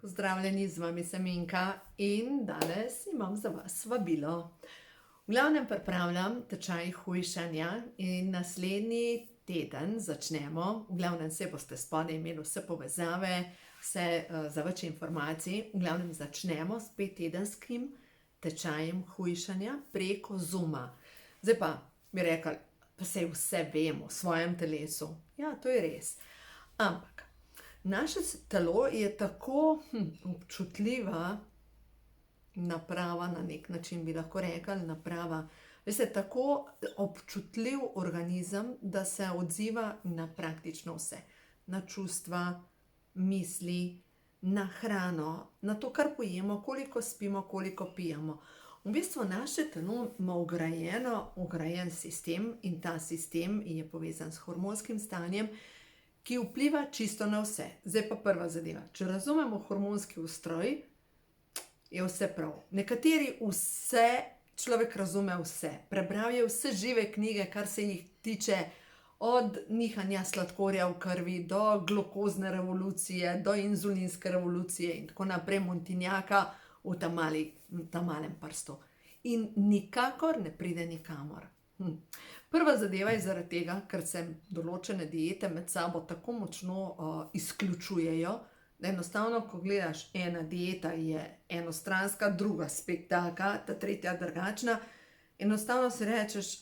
Pozdravljeni, z vami sem Inka in danes imam za vas vabilo. V glavnem pripravljam tečaj hujšanja in naslednji teden začnemo. V glavnem se boste spodaj imeli vse povezave, vse za več informacij. V glavnem začnemo s 5-tedenskim tečajem hujšanja preko Zooma. Zdaj pa bi rekli, pa saj vse vemo v svojem telesu. Ja, to je res. Ampak naše telo je tako občutljiva naprava, na nek način bi lahko rekli, naprava. Veste, tako občutljiv organizem, da se odziva na praktično vse. Na čustva, misli, na hrano, na to, kar pojemo, koliko spimo, koliko pijemo. V bistvu naše telo ima vgrajen sistem in ta sistem je povezan s hormonskim stanjem, ki vpliva čisto na vse. Zdaj pa prva zadeva. Če razumemo hormonski ustroj, je vse prav. Nekateri človek razume vse. Prebral je vse žive knjige, kar se jih tiče, od nihanja sladkorja v krvi, do glukozne revolucije, do inzulinske revolucije in tako naprej, Montinjaka v tam malem prstu. In nikakor ne pride nikamor. Prva zadeva je zaradi tega, ker se določene diete med sabo tako močno izključujejo, da enostavno, ko gledaš, ena dieta je enostranska, druga spet taka, ta tretja drugačna, enostavno si rečeš,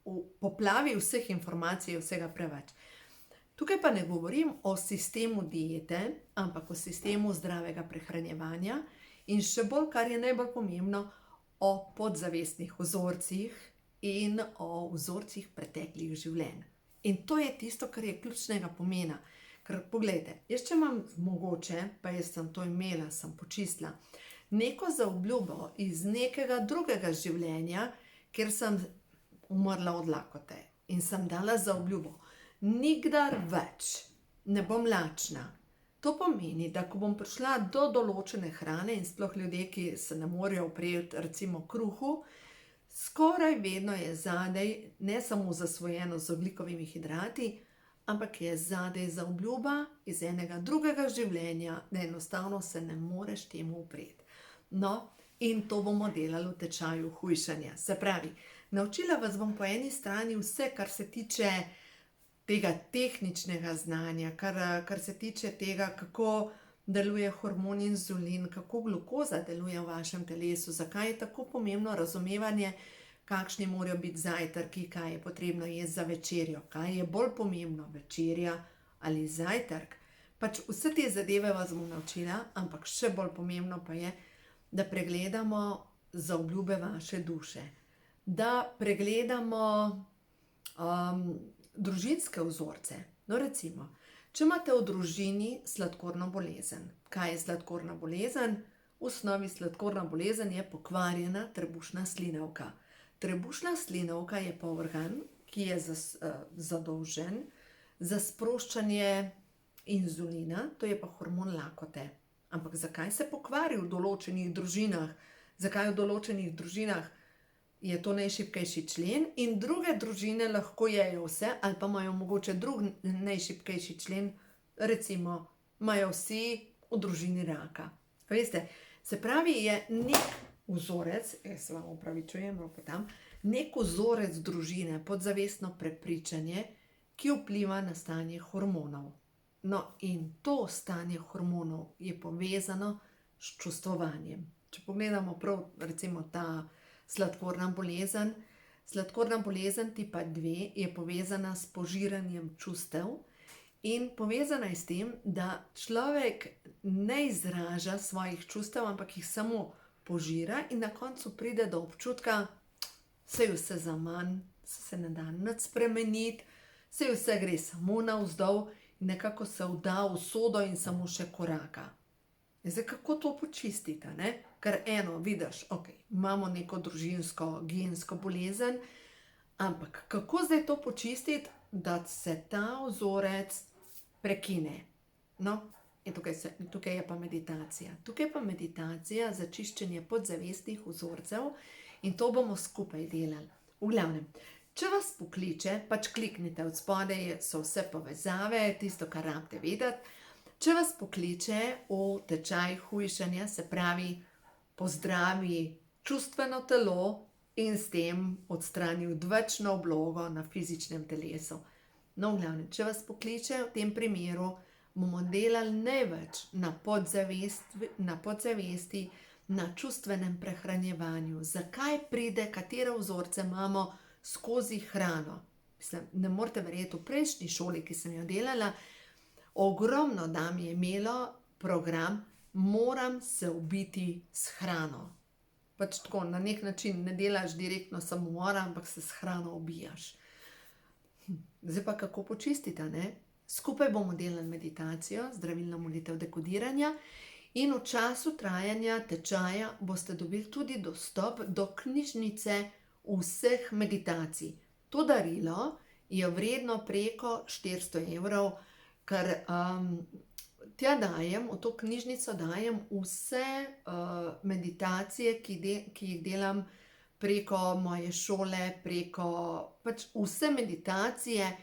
v poplavi vseh informacij je vsega preveč. Tukaj pa ne govorim o sistemu diete, ampak o sistemu zdravega prehranjevanja in še bolj, kar je najbolj pomembno, o podzavestnih vzorcih in o vzorcih preteklih življenj. In to je tisto, kar je ključnega pomena. Ker poglejte, jaz če imam mogoče, pa jaz sem to imela, sem počistila, neko zaobljubo iz nekega drugega življenja, kjer sem umrla od lakote in sem dala zaobljubo, nikdar več ne bom lačna. To pomeni, da ko bom prišla do določene hrane in sploh ljudje, ki se ne morejo upreti recimo kruhu, skoraj vedno je zadej ne samo zasvojeno z ogljikovimi hidrati, ampak je zadej zaobljuba iz enega drugega življenja, da enostavno se ne moreš temu upreti. No, in to bomo delali v tečaju hujšanja. Se pravi, naučila vas bom po eni strani vse, kar se tiče tega tehničnega znanja, kar se tiče tega, kako deluje hormon inzulin, kako glukoza deluje v vašem telesu, zakaj je tako pomembno razumevanje, kakšni morajo biti zajtrki, kaj je potrebno jesti za večerjo, kaj je bolj pomembno, večerja ali zajtrk. Pač vse te zadeve vas bom naučila, ampak še bolj pomembno pa je, da pregledamo zaobljube vaše duše. Da pregledamo družinske vzorce. No, recimo, če imate v družini sladkorno bolezen. Kaj je sladkorna bolezen? V osnovi sladkorna bolezen je pokvarjena trebušna slinavka. Trebušna slinavka je pa organ, ki je zadolžen za sproščanje inzulina, to je pa hormon lakote. Ampak zakaj se pokvari v določenih družinah? Zakaj v določenih družinah je to najšibkejši člen in druge družine lahko jejo vse ali pa imajo mogoče drug najšibkejši člen, recimo imajo vsi v družini raka. Veste, se pravi, je nek vzorec, jaz vam opravičujem, nek vzorec družine, podzavestno prepričanje, ki vpliva na stanje hormonov. No, in to stanje hormonov je povezano s čustvovanjem. Če pogledamo prav, recimo ta sladkorna bolezen tipa 2 je povezana s požiranjem čustev in povezana je s tem, da človek ne izraža svojih čustev, ampak jih samo požira in na koncu pride do občutka, saj vse zaman, se ne da nič spremeniti, saj vse gre samo navzdol in nekako se vda v sodo in samo še koraka. Zdaj, kako to počistiti, ne? Ker eno, vidiš, ok, imamo neko družinsko, gensko bolezen, ampak kako zdaj to počistiti, da se ta vzorec prekine? No, in tukaj je pa meditacija. Tukaj je pa meditacija za čiščenje podzavestnih vzorcev in to bomo skupaj delali. V glavnem, če vas pokliče, pač kliknite od spodaj, so vse povezave, tisto, kar rabite vedeti. Če vas pokliče v tečaj hujšanja, se pravi, pozdravi čustveno telo in s tem odstrani odvečno oblogo na fizičnem telesu. No, v glavnem, če vas pokliče v tem primeru, bomo delali največ na podzavesti, na čustvenem prehranjevanju. Zakaj pride, katere vzorce imamo skozi hrano. Mislim, ne morete verjeti, v prejšnji šoli, ki sem jo delala, ogromno dam je imelo program Moram se ubiti s hrano. Pač tako, na nek način ne delaš direktno samomora, ampak se s hrano ubijaš. Zdaj pa kako počistiti, ne? Skupaj bomo delali meditacijo, zdravilno molitev dekodiranja in v času trajanja tečaja boste dobili tudi dostop do knjižnice vseh meditacij. To darilo je vredno preko 400 evrov, ker tja dajem, v to knjižnico dajem vse meditacije, ki jih delam preko moje šole, preko pač vse meditacije,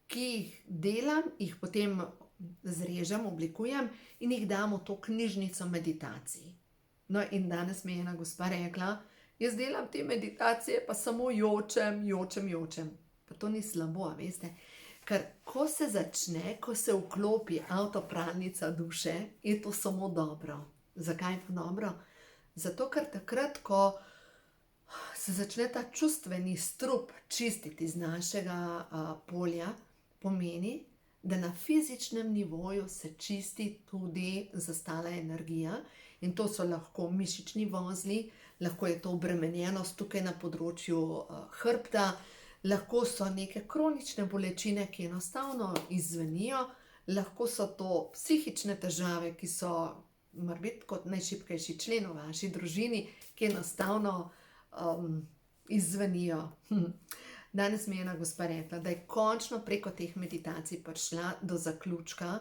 ki jih delam, jih potem zrežem, oblikujem in jih dam v to knjižnico meditacij. No in danes mi je ena gospa rekla, jaz delam te meditacije, pa samo jočem. Pa to ni slabo, veste. Ker ko se začne, ko se vklopi avtopralnica duše, je to samo dobro. Zakaj je to dobro? Zato, ker takrat, ko se začne ta čustveni strup čistiti z našega polja, pomeni, da na fizičnem nivoju se čisti tudi zastala energija in to so lahko mišični vozli, lahko je to obremenjenost tukaj na področju hrbta, lahko so neke kronične bolečine, ki enostavno izzvenijo, lahko so to psihične težave, ki so morebiti kot najšibkejši člen v vaši družini, ki enostavno izzvenijo. Danes mi je ena gospa rekla, da je končno preko teh meditacij prišla do zaključka,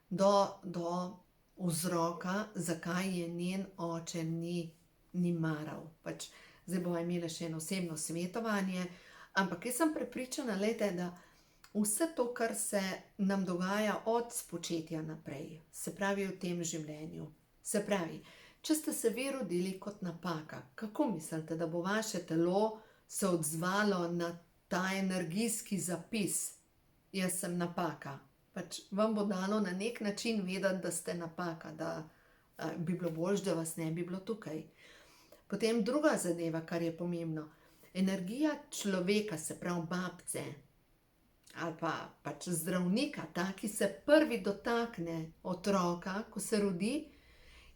do vzroka, zakaj je njen oče ni maral. Pač zdaj bomo imeli še eno osebno svetovanje, ampak jaz sem prepričana, da vse to, kar se nam dogaja od spočetja naprej, se pravi v tem življenju, se pravi, če ste se vi rodili kot napaka, kako mislite, da bo vaše telo se odzvalo na ta energijski zapis, jaz sem napaka? Pač vam bo dalo na nek način vedeti, da ste napaka, da bi bilo boljše, da vas ne bi bilo tukaj. Potem druga zadeva, kar je pomembno, energija človeka, se pravi babice, ali pa pač zdravnika, ta, ki se prvi dotakne otroka, ko se rodi,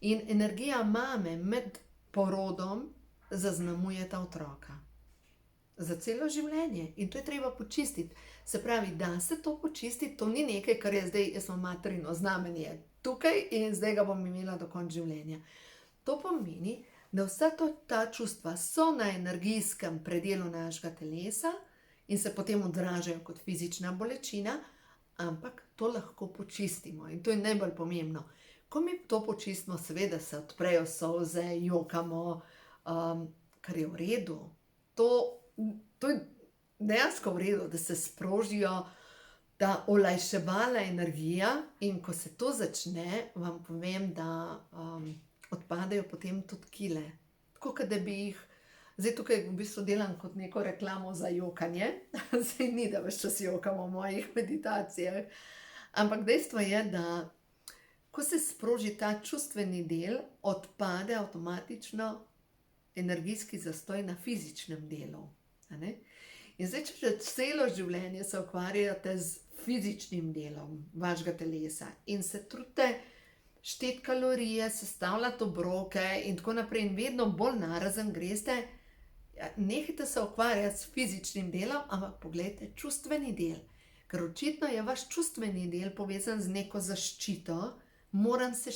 in energija mame med porodom zaznamuje ta otroka. Za celo življenje. In to je treba počistiti. Se pravi, da se to počistiti, to ni nekaj, kar je zdaj, jaz imam materino znamenje tukaj in zdaj ga bom imela do konca življenja. To pomeni, da vsa ta čustva so na energijskem predelu našega telesa in se potem odražajo kot fizična bolečina, ampak to lahko počistimo in to je najbolj pomembno. Ko mi to počistimo, seveda se odprejo solze, jokamo, kar je v redu. To je dejansko v redu, da se sprožijo ta olajševalna energija in ko se to začne, vam povem, da odpadejo potem tudi kile. Tako, kot da bi jih, zdaj tukaj v bistvu delam kot neko reklamo za jokanje, zdaj ni, da ves čas jokamo v mojih meditacijah, ampak dejstvo je, da ko se sproži ta čustveni del, odpade avtomatično energijski zastoj na fizičnem delu. In zdaj, če celo življenje se ukvarjate z fizičnim delom vašega telesa in se trudite šteti kalorije, sestavljati obroke in tako naprej in vedno bolj narazen greste, nehajte se ukvarjati s fizičnim delom, ampak poglejte čustveni del. Ker očitno je vaš čustveni del povezan z neko zaščito, moram se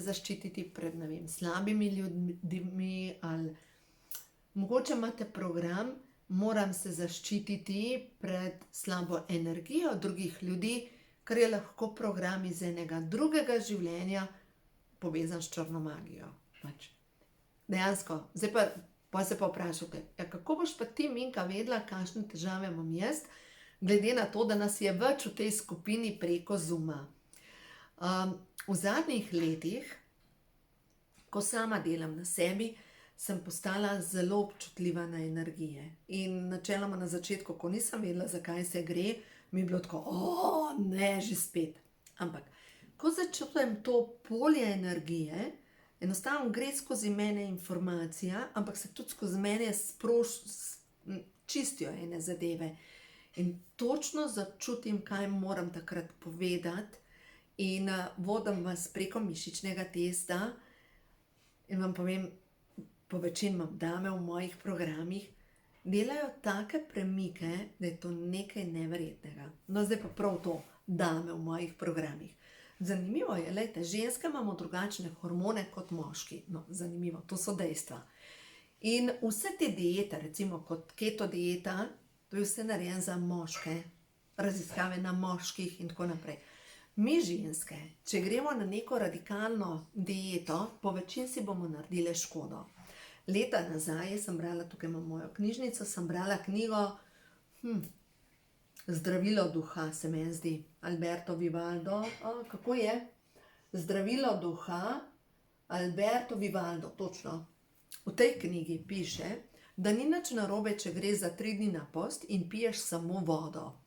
zaščititi pred, ne vem, slabimi ljudmi ali mogoče imate program, moram se zaščititi pred slabo energijo drugih ljudi, kar je lahko program iz enega drugega življenja povezan s črno magijo. Pač. Dejansko, zdaj pa se pa vprašate, kako boš pa ti, Minka, vedela, kakšne težave imam jaz, glede na to, da nas je več v tej skupini preko Zooma. V zadnjih letih, ko sama delam na sebi, sem postala zelo občutljiva na energije. In načeloma na začetku, ko nisem vedela, zakaj se gre, mi je bilo tako, ne, že spet. Ampak, ko začutim to polje energije, enostavno gre skozi mene informacija, ampak se tudi skozi mene čistijo ene zadeve. In točno začutim, kaj moram takrat povedati, in vodim vas preko mišičnega testa. In vam povem, po večini imam dame v mojih programih, delajo take premike, da je to nekaj neverjetnega. No, zdaj pa prav to, dame v mojih programih. Zanimivo je, lejte, ženske imamo drugačne hormone kot moški. No, zanimivo, to so dejstva. In vse te diete, recimo kot keto dieta, to je vse narejen za moške, raziskave na moških in tako naprej. Mi ženske, če gremo na neko radikalno dieto, po večini si bomo naredile škodo. Leta nazaj sem brala, tukaj imam mojo knjižnico, sem brala knjigo Zdravilo duha, se meni zdi, Alberto Vivaldo. Kako je? Zdravilo duha, Alberto Vivaldo, točno. V tej knjigi piše, da ni nič narobe, če gre za 3 dni na post in piješ samo vodo.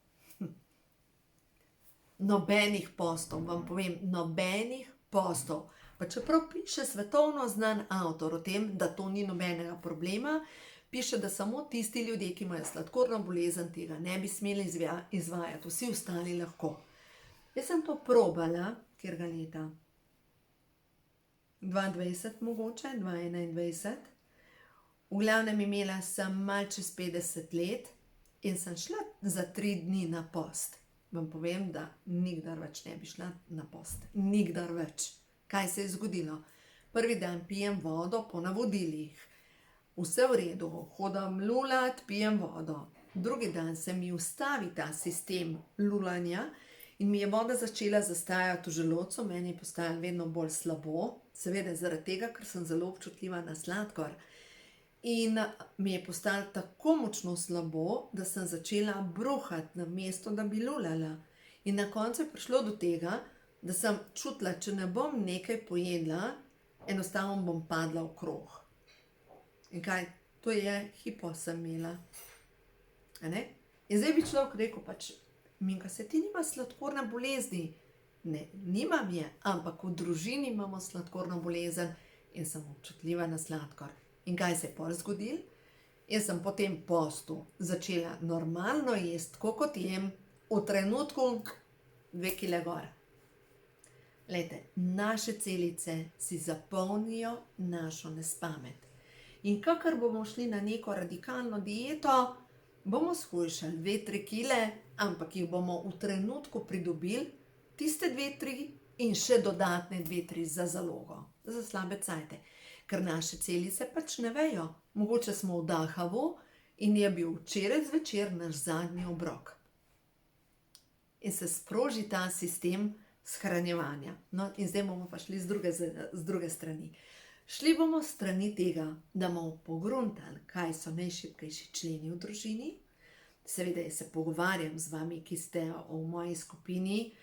Nobenih postov, vam povem, nobenih postov. Pa čeprav piše svetovno znan avtor o tem, da to ni nobenega problema, piše, da samo tisti ljudje, ki imajo sladkorno bolezen, tega ne bi smeli izvajati, vsi ostali lahko. Jaz sem to probala, katerega leta? 2020 mogoče, 2021. V glavnem imela sem malo čez 50 let in sem šla za 3 dni na post. Vam povem, da nikdar več ne bi šla na post. Nikdar več. Kaj se je zgodilo? Prvi dan pijem vodo po navodilih. Vse v redu, hodim lulat, pijem vodo. Drugi dan se mi ustavi ta sistem lulanja in mi je voda začela zastajati v želodcu, meni je postajalo vedno bolj slabo, seveda zaradi tega, ker sem zelo občutljiva na sladkor. In mi je postalo tako močno slabo, da sem začela bruhati na mesto, da bi lulala. In na koncu je prišlo do tega, da sem čutila, če ne bom nekaj pojedla, enostavno bom padla v krog. In kaj? To je hipo sem imela. In zdaj bi človek rekel, pač, Minka, se ti nima sladkorne bolezni? Ne, nimam je, ampak v družini imamo sladkorno bolezen in sem občutljiva na sladkor. In kaj se je pol zgodilo? Jaz sem po tem postu začela normalno jesti, tako kot jem, v trenutku 2 kile gor. Glejte, naše celice si zapolnijo našo nespamet. In kakor bomo šli na neko radikalno dieto, bomo shujšali 2-3 kile, ampak jih bomo v trenutku pridobili, tiste 2-3 in še dodatne 2-3 za zalogo, za slabe cajte. Ker naše celice pač ne vejo. Mogoče smo v dahavu in je bil včeraj zvečer naš zadnji obrok. In se sproži ta sistem shranjevanja. No, in zdaj bomo pa šli z druge strani. Šli bomo s strani tega, da bomo pogruntali, kaj so najšibkejši členi v družini. Seveda se pogovarjam z vami, ki ste v moji skupini,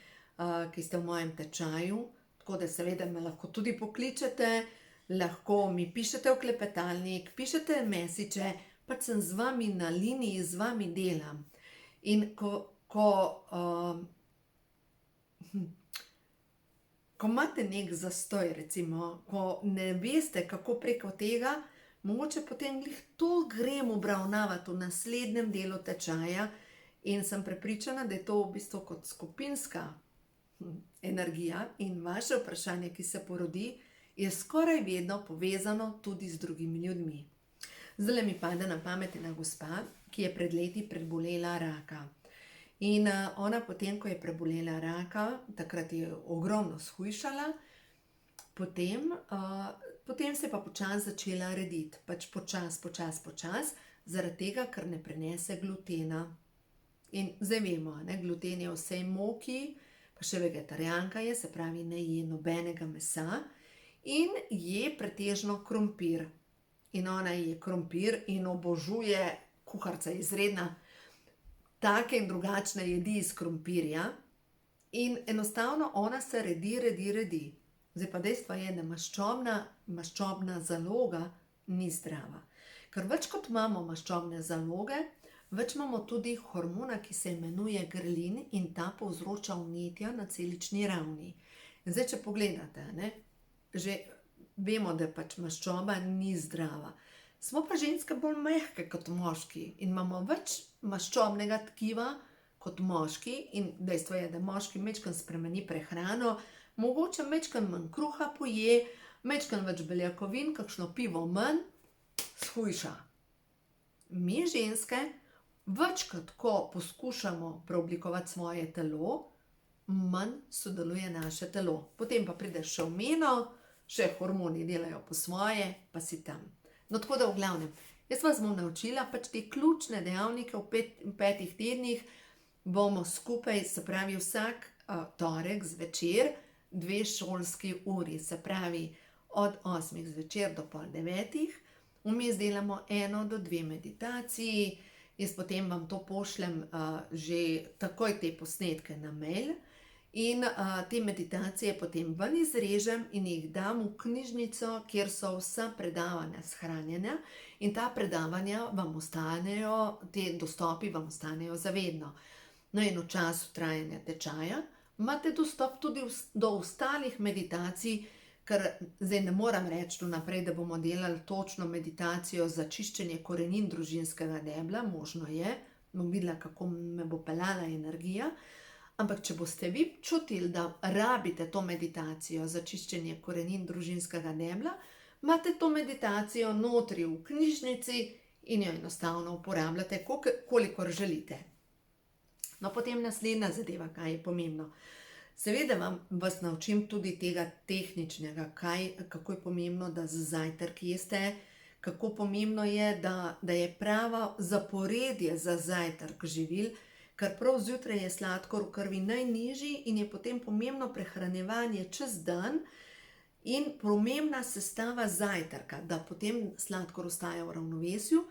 ki ste v mojem tečaju, tako da seveda me lahko tudi pokličete, lahko mi pišete v klepetalnik, pišete mesiče, pač sem z vami na liniji, z vami delam. In ko imate nek zastoj, recimo, ko ne veste, kako preko tega, mogoče potem glih to grem obravnavati v naslednjem delu tečaja in sem prepričana, da je to v bistvu kot skupinska energija in vaše vprašanje, ki se porodi, je skoraj vedno povezano tudi z drugimi ljudmi. Zdaj mi pade na pamet ena gospa, ki je pred leti prebolela raka. In ona potem, ko je prebolela raka, takrat je ogromno shujšala, potem se je pa počasi začela rediti. Pač počasi, zaradi tega, ker ne prenese glutena. In zdaj vemo, gluten je v vsej moki, pa še vegetarijanka je, se pravi, ne je nobenega mesa. In je pretežno krompir. In ona je krompir in obožuje, kuharica izredna, take in drugačne jedi iz krompirja. In enostavno ona se redi. Zdaj pa dejstvo je, da maščobna zaloga ni zdrava. Ker več kot imamo maščobne zaloge, več imamo tudi hormona, ki se imenuje grelin in ta povzroča vnetja na celični ravni. In zdaj, če pogledate, ne, že vemo, da pač maščoba ni zdrava. Smo pa ženske bolj mehke kot moški in imamo več maščobnega tkiva kot moški in dejstvo je, da moški majčkeno spremeni prehrano, mogoče majčkeno manj kruha poje, majčkeno več beljakovin, kakšno pivo manj, shujša. Mi ženske večkrat, ko poskušamo preoblikovati svoje telo, manj sodeluje naše telo. Potem pa pride še v meno, še hormoni delajo po svoje, pa si tam. No, tako da v glavnem, jaz vas bom naučila pač te ključne dejavnike v 5 tednih, bomo skupaj, se pravi vsak torek zvečer, 2 šolski uri, se pravi od 8 zvečer do pol 9, vmes delamo 1 do 2 meditaciji, jaz potem vam to pošljem že takoj te posnetke na mail in te meditacije potem ven izrežem in jih dam v knjižnico, kjer so vsa predavanja shranjena in ta predavanja vam ostanejo, te dostopi vam ostanejo zavedno. No in v času trajanja tečaja imate dostop tudi do ostalih meditacij, ker zdaj ne moram reči vnaprej, da bomo delali točno meditacijo za čiščenje korenin družinskega debla, možno je, bom videla, kako me bo peljala energija, ampak če boste vi čutili, da rabite to meditacijo za čiščenje korenin družinskega debla, imate to meditacijo notri v knjižnici in jo enostavno uporabljate, kolikor želite. No, potem naslednja zadeva, kaj je pomembno. Seveda vas naučim tudi tega tehničnega, kako je pomembno, da za zajtrk jeste, kako pomembno je, da je pravo zaporedje za zajtrk živil, ker prav zjutraj je sladkor v krvi najnižji in je potem pomembno prehranjevanje čez dan in pomembna sestava zajtrka, da potem sladkor ostaja v ravnovesju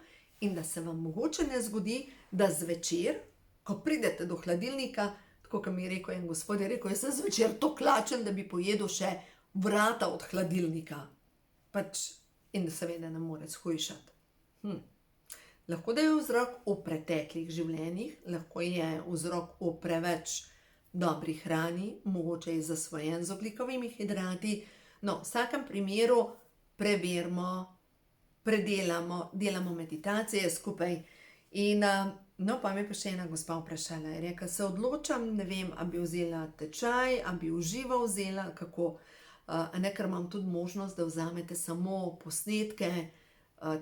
in da se vam mogoče ne zgodi, da zvečer, ko pridete do hladilnika, tako kot mi je rekel en gospod, je rekel, jaz sem zvečer tako lačen, da bi pojedel še vrata od hladilnika. Pač, in seveda ne more shujšati. Lahko da je vzrok v preteklih življenjih, lahko je vzrok v preveč dobri hrani, mogoče je zasvojen z ogljikovimi hidrati. No, v vsakem primeru preverimo, predelamo, delamo meditacije skupaj. In no, pa me pa še ena gospa vprašala, je rekla, se odločam, ne vem, a bi vzela tečaj, a bi v živo vzela, kako, ker imam tudi možnost, da vzamete samo posnetke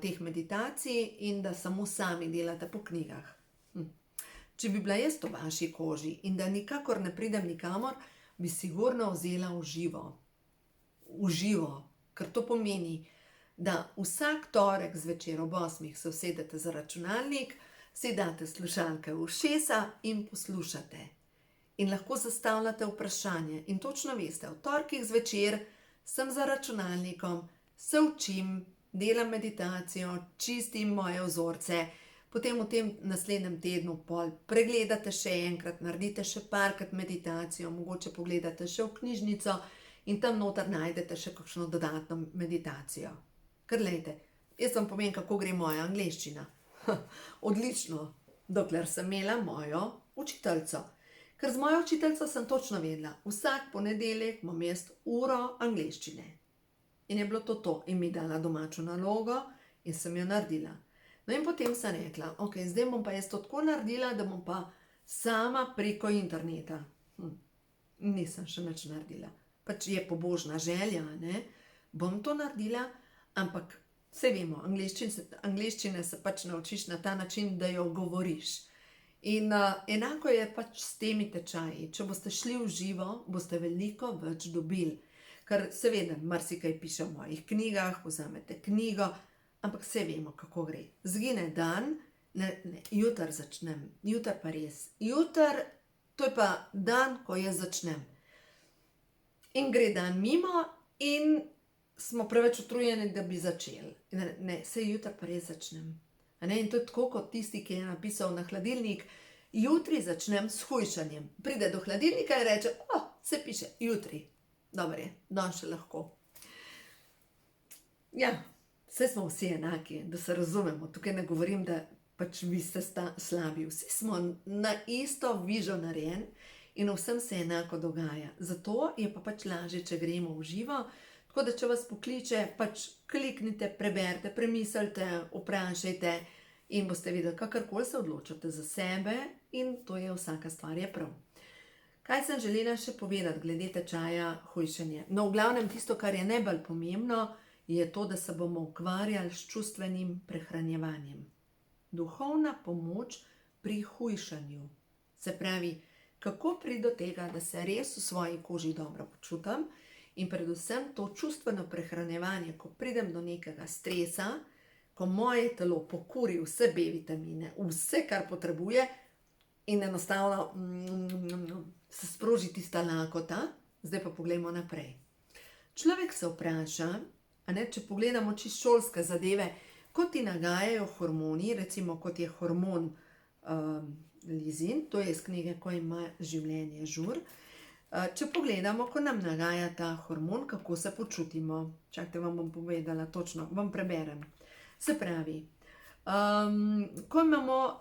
teh meditacij in da samo sami delate po knjigah. Če bi bila jaz v vaši koži in da nikakor ne pridem nikamor, bi sigurno vzela v živo. V živo, ker to pomeni, da vsak torek zvečer ob 8 se usedete za računalnik, si date slušalke v ušesa in poslušate. In lahko zastavljate vprašanje in točno veste, v torkih zvečer sem za računalnikom, se učim, delam meditacijo, čistim moje vzorce, potem v tem naslednjem tednu pol pregledate še enkrat, naredite še parkrat meditacijo, mogoče pogledate še v knjižnico in tam noter najdete še kakšno dodatno meditacijo. Ker glejte, jaz vam povem, kako gre moja angleščina. Odlično, dokler sem imela mojo učiteljico. Ker z mojo učiteljico sem točno vedela, vsak ponedeljek imam jaz uro angleščine. In je bilo to, in mi dala domačo nalogo in sem jo naredila. No in potem sem rekla, ok, zdaj bom pa jaz to tako naredila, da bom pa sama preko interneta. Nisem še nič naredila. Pač je pobožna želja, ne? Bom to naredila, ampak vse vemo, angleščine se pač naučiš na ta način, da jo govoriš. In enako je pač s temi tečaji. Če boste šli v živo, boste veliko več dobili. Ker seveda, marsikaj piše v mojih knjigah, vzamete knjigo, ampak vse vemo, kako gre. Zgine dan, jutri začnem, jutri pa res. Jutri, to je pa dan, ko jaz začnem. In gre dan mimo in smo preveč utrujeni, da bi začeli. Ne, saj jutri pa res začnem. In to je tako kot tisti, ki je napisal na hladilnik, Jutri začnem s hujšanjem. Pride do hladilnika in reče, se piše jutri. Dobro je, danes še lahko. Ja, vse smo vsi enaki, da se razumemo. Tukaj ne govorim, da pač vi ste slabi. Vsi smo na isto vižo narejen in vsem se enako dogaja. Zato je pa pač lažje, če gremo v živo. Tako da, če vas pokliče, pač kliknite, preberite, premislite, vprašajte in boste videli, kakorkoli se odločate za sebe in to je vsaka stvar je prav. Kaj sem želela še povedati glede tečaja hujšanje? No, v glavnem tisto, kar je najbolj pomembno, je to, da se bomo ukvarjali s čustvenim prehranjevanjem. Duhovna pomoč pri hujšanju. Se pravi, kako priti do tega, da se res v svoji koži dobro počutim in predvsem to čustveno prehranjevanje, ko pridem do nekega stresa, ko moje telo pokuri vse B vitamine, vse, kar potrebuje in enostavno se sproži tista lakota. Zdaj pa poglejmo naprej. Človek se vpraša, če pogledamo čisto šolske zadeve, ko ti nagajajo hormoni, recimo kot je hormon lizin, to je iz knjige Ko ima življenje žur. Če pogledamo, ko nam nagaja ta hormon, kako se počutimo. Čakajte, vam bom povedala točno, vam preberem. Se pravi, ko imamo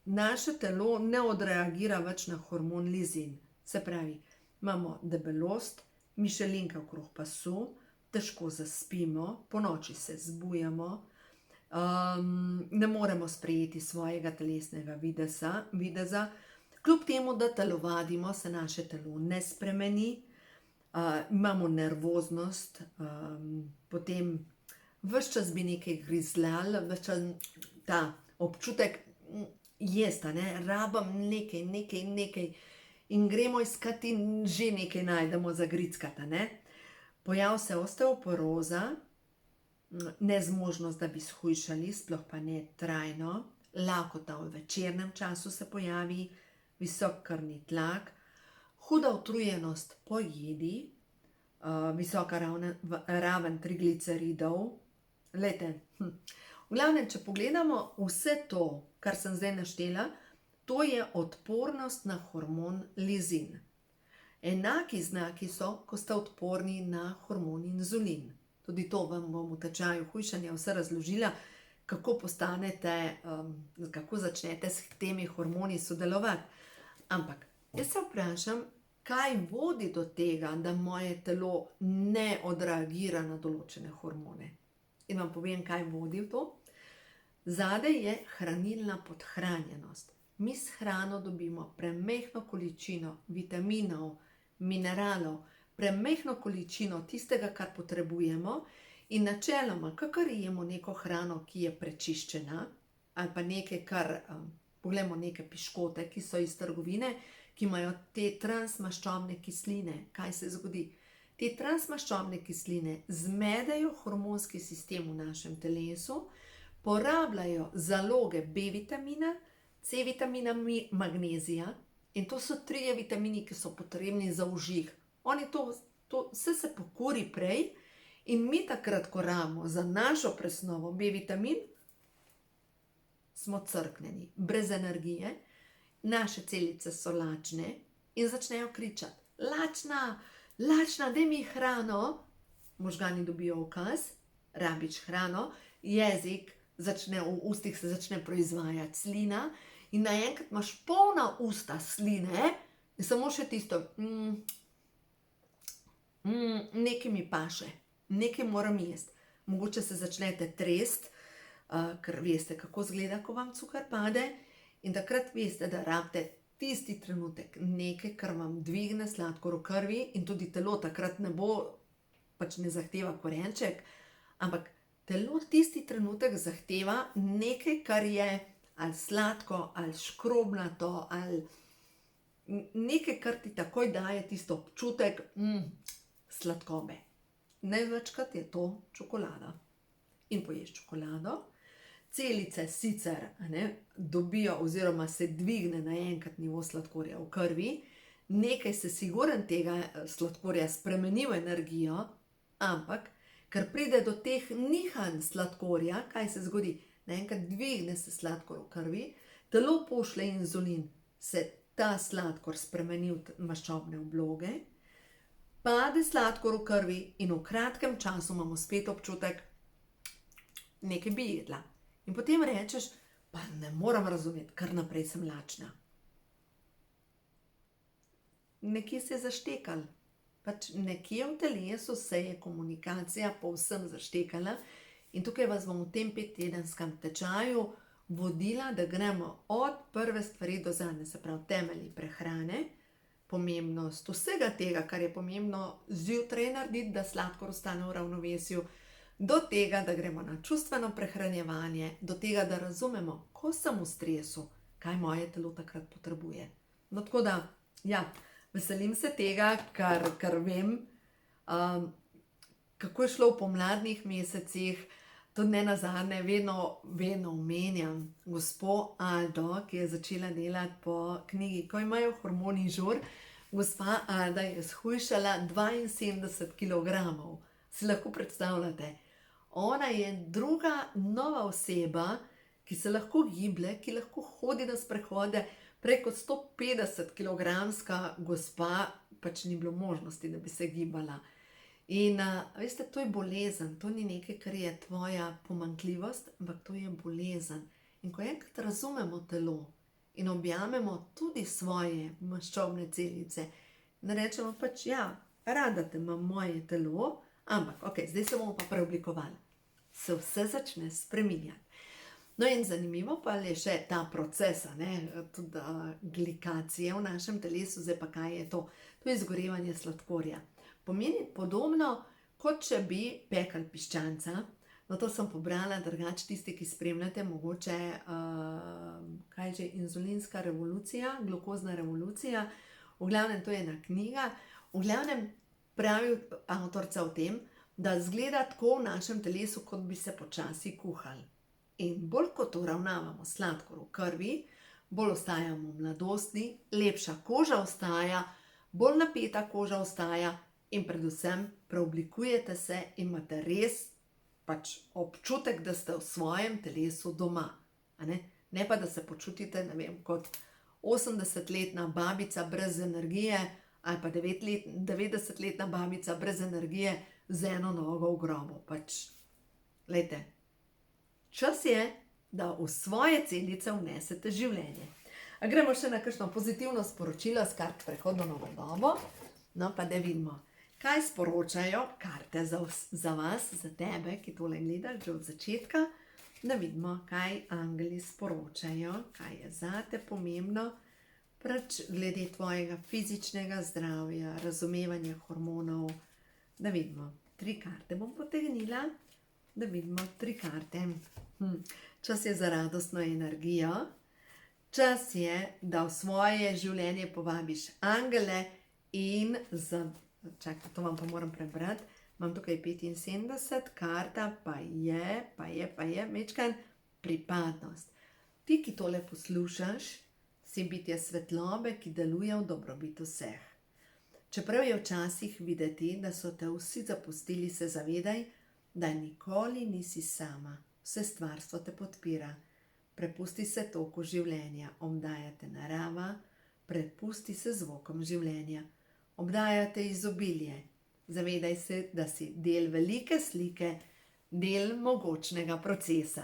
naše telo ne odreagira več na hormon lizin. Se pravi, imamo debelost, mišelinke okrog pasu, težko zaspimo, ponoči se zbujamo, ne moremo sprejeti svojega telesnega videza, kljub temu, da telovadimo, se naše telo ne spremeni, imamo nervoznost, potem ves čas bi nekaj grizljal, ves čas ta občutek jesta, rabam nekaj in gremo iskati in že nekaj najdemo za grickata, Pojav se osteoporoza, nezmožnost, da bi shujšali, sploh pa ne trajno, lakota v večernem času se pojavi, visok krvni tlak, huda utrujenost po jedi, visoka raven trigliceridov. Glejte, v glavnem, če pogledamo vse to, kar sem zdaj naštela, to je odpornost na hormon lizin. Enaki znaki so, ko ste odporni na hormon inzulin. Tudi to vam bom v tečaju hujšanja vse razložila, kako začnete s temi hormoni sodelovati. Ampak, jaz se vprašam, kaj vodi do tega, da moje telo ne odreagira na določene hormone. In vam povem, kaj vodi v to. Zadaj je hranilna podhranjenost. Mi s hrano dobimo premehno količino vitaminov, mineralov, premehno količino tistega, kar potrebujemo in načeloma, kakor jemo neko hrano, ki je prečiščena, ali pa nekaj, poglejmo neke piškote, ki so iz trgovine, ki imajo te transmaščobne kisline. Kaj se zgodi? Te transmaščobne kisline zmedejo hormonski sistem v našem telesu, porabljajo zaloge B vitamina, C vitamina, magnezija in to so 3 vitamini, ki so potrebni za užih. Oni vse se pokuri prej in mi takrat, ko rabimo za našo presnovo B vitamin, smo crknjeni, brez energije, naše celice so lačne in začnejo kričati: lačna, daj mi hrano. Možgani dobijo ukaz, rabiš hrano, jezik začne, v ustih se začne proizvajati slina in naenkrat imaš polna usta sline in samo še tisto, nekaj mi paše, nekaj moram jesti. Mogoče se začnete tresti, ker veste, kako izgleda, ko vam cukor pade in takrat veste, da rabite tisti trenutek nekaj, kar vam dvigne sladkor v krvi in tudi telo takrat ne bo, pač ne zahteva korenček, ampak telo tisti trenutek zahteva nekaj, kar je ali sladko, ali škrobnato, ali nekaj, kar ti takoj daje tisto občutek sladkobe. Največkrat je to čokolada. In poješ čokolado, celice sicer dobijo oziroma se dvigne naenkrat nivo sladkorja v krvi, nekaj se sigurno tega sladkorja spremeni v energijo, ampak ker pride do teh nihanj sladkorja, kaj se zgodi? Naenkrat dvigne se sladkor v krvi, telo pošlje inzulin, se ta sladkor spremeni v maščobne obloge, pade sladkor v krvi in v kratkem času imamo spet občutek, nekaj bi jedla. In potem rečeš, pa ne moram razumeti, kar naprej sem lačna. Nekje se je zaštekal. Pač nekje v telesu se je komunikacija povsem zaštekala in tukaj vas bom v tem 5-tedenskem tečaju vodila, da gremo od prve stvari do zadnje, se pravi temelji prehrane, pomembnost vsega tega, kar je pomembno zjutraj narediti, da sladkor ostane v ravnovesju, do tega, da gremo na čustveno prehranjevanje, do tega, da razumemo, ko sem v stresu, kaj moje telo takrat potrebuje. No, tako da, ja, veselim se tega, kar vem, kako je šlo v pomladnih mesecih. Tudi ne nazadnje, vedno omenjam gospo Aldo, ki je začela delati po knjigi Ko imajo hormoni žur. Gospa Alda je shujšala 72 kilogramov. Si lahko predstavljate? Ona je druga nova oseba, ki se lahko giblje, ki lahko hodi na sprehode. Preko 150-kilogramska gospa, pač ni bilo možnosti, da bi se gibala. In veste, to je bolezen, to ni nekaj, kar je tvoja pomanjkljivost, ampak to je bolezen. In ko enkrat razumemo telo in objamemo tudi svoje maščobne celice, ne rečemo pač, ja, rada te imam moje telo, ampak ok, zdaj se bomo pa preoblikovali. Se vse začne spreminjati. No in zanimivo pa je še ta proces, tudi glikacije v našem telesu, zdaj pa kaj je to? To je izgorevanje sladkorja. Pomeni podobno, kot če bi pekli piščanca. No, to sem pobrala, drugače tisti, ki spremljate, mogoče, kaj je že, inzulinska revolucija, glukozna revolucija. V glavnem, to je ena knjiga. V glavnem pravi avtorica o tem, da izgleda tako v našem telesu, kot bi se počasi kuhali. In bolj kot uravnavamo sladkor v krvi, bolj ostajamo mladostni, lepša koža ostaja, bolj napeta koža ostaja, in predvsem preoblikujete se in imate res pač občutek, da ste v svojem telesu doma. Ne pa, da se počutite, ne vem, kot 80-letna babica brez energije ali pa 90-letna babica brez energije z eno nogo v grobu. Pač, glejte, čas je, da v svoje celice vnesete življenje. A gremo še na kakšno pozitivno sporočilo s kart Prehodno novo dobo. No, pa da vidimo. Kaj sporočajo karte za vas, za tebe, ki tole gledaš že od začetka, da vidimo, kaj angeli sporočajo, kaj je zate pomembno, glede tvojega fizičnega zdravja, razumevanja hormonov. Da vidimo, 3 karte bom potegnila, da vidimo 3 karte. Čas je za radostno energijo, čas je, da v svoje življenje povabiš angele in čakaj, to vam pa moram prebrati. Imam tukaj 75, karta pa je mečkan pripadnost. Ti, ki tole poslušaš, si bitje svetlobe, ki deluje v dobrobit vseh. Čeprav je včasih videti, da so te vsi zapustili, se zavedaj, da nikoli nisi sama. Vse stvarstvo te podpira. Prepusti se toku življenja, obdaja te narava, prepusti se zvokom življenja. Obdaja te izobilje. Zavedaj se, da si del velike slike, del mogočnega procesa.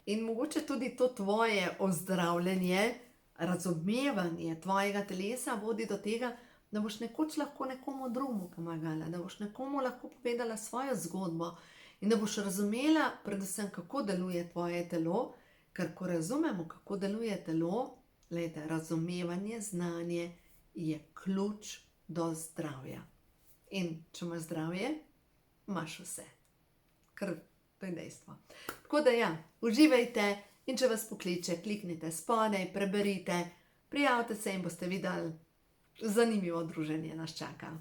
In mogoče tudi to tvoje ozdravljanje, razumevanje tvojega telesa vodi do tega, da boš nekoč lahko nekomu drugemu pomagala, da boš nekomu lahko povedala svojo zgodbo in da boš razumela predvsem, kako deluje tvoje telo, ker ko razumemo, kako deluje telo, glejte, razumevanje, znanje je ključ do zdravja. In če imaš zdravje, imaš vse. Ker to je dejstvo. Tako da ja, uživajte in če vas pokliče, kliknite spodaj, preberite, prijavite se in boste videli, zanimivo druženje nas čaka.